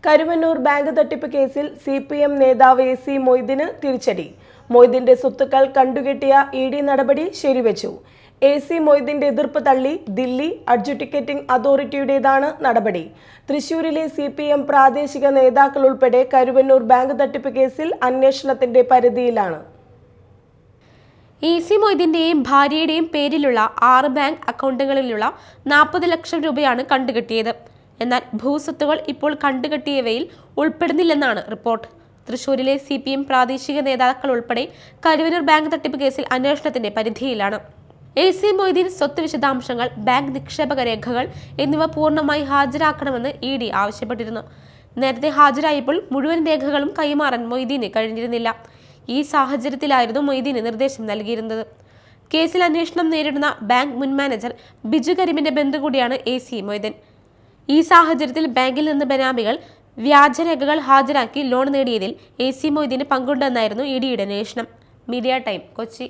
Karuvannur bank തട്ടിപ്പ് കേസിൽ CPM നേതാവ് AC മൊയ്തീന് തിരിച്ചടി. മൊയ്തീന്റെ സ്വത്തുക്കൾ കണ്ടുകെട്ടിയ ED നടപടി ശരിവെച്ചു. AC മൊയ്തീന്റെ എതിർപ്പ് തള്ളി ദില്ലി അഡ്ജുഡിക്കേറ്റിംഗ് അതോറിറ്റിയുടേതാണ് നടപടി. തൃശൂരിലെ CPM പ്രാദേശിക നേതാക്കൾ ഉൾപ്പെടെ കരുവന്നൂർ ബാങ്ക് തട്ടിപ്പ് കേസിൽ അന്വേഷണത്തിന്റെ പരിധിയിലാണ്. AC മൊയ്തീന്റെയും ഭാര്യയുടെയും പേരിലുള്ള 6 ബാങ്ക് അക്കൗണ്ടുകളിലുള്ള 40 ലക്ഷം രൂപയാണ് കണ്ടുകെട്ടിയത്. എന്നാൽ ഭൂസ്വത്തുകൾ ഇപ്പോൾ കണ്ടുകെട്ടിയവയിൽ ഉൾപ്പെടുന്നില്ലെന്നാണ് റിപ്പോർട്ട്. തൃശൂരിലെ CPM പ്രാദേശിക നേതാക്കൾ ഉൾപ്പെടെ കരുവന്നൂർ ബാങ്ക് തട്ടിപ്പ് കേസിൽ അന്വേഷണത്തിന്റെ പരിധിയിലാണ്. AC മൊയ്തീൻ സ്വത്ത് വിശദാംശങ്ങൾ, ബാങ്ക് നിക്ഷേപക രേഖകൾ എന്നിവ പൂർണ്ണമായി ഹാജരാക്കണമെന്ന് ED ആവശ്യപ്പെട്ടിരുന്നു. നേരത്തെ ഹാജരായപ്പോൾ മുഴുവൻ രേഖകളും കൈമാറാൻ മൊയ്തീന് കഴിഞ്ഞിരുന്നില്ല. ഈ സാഹചര്യത്തിലായിരുന്നു മൊയ്തീന് നിർദ്ദേശം നൽകിയിരുന്നത്. കേസിൽ അന്വേഷണം നേരിടുന്ന ബാങ്ക് മുൻ മാനേജർ ബിജു കരീമിന്റെ ബന്ധു കൂടിയാണ് AC മൊയ്തീൻ. ഈ സാഹചര്യത്തിൽ ബാങ്കിൽ നിന്ന് ബനാമികൾ വ്യാജരേഖകൾ ഹാജരാക്കി ലോൺ നേടിയതിൽ AC മൊയ്തീന് പങ്കുണ്ടെന്നായിരുന്നു EDയുടെ അന്വേഷണം. Media time, Kochi.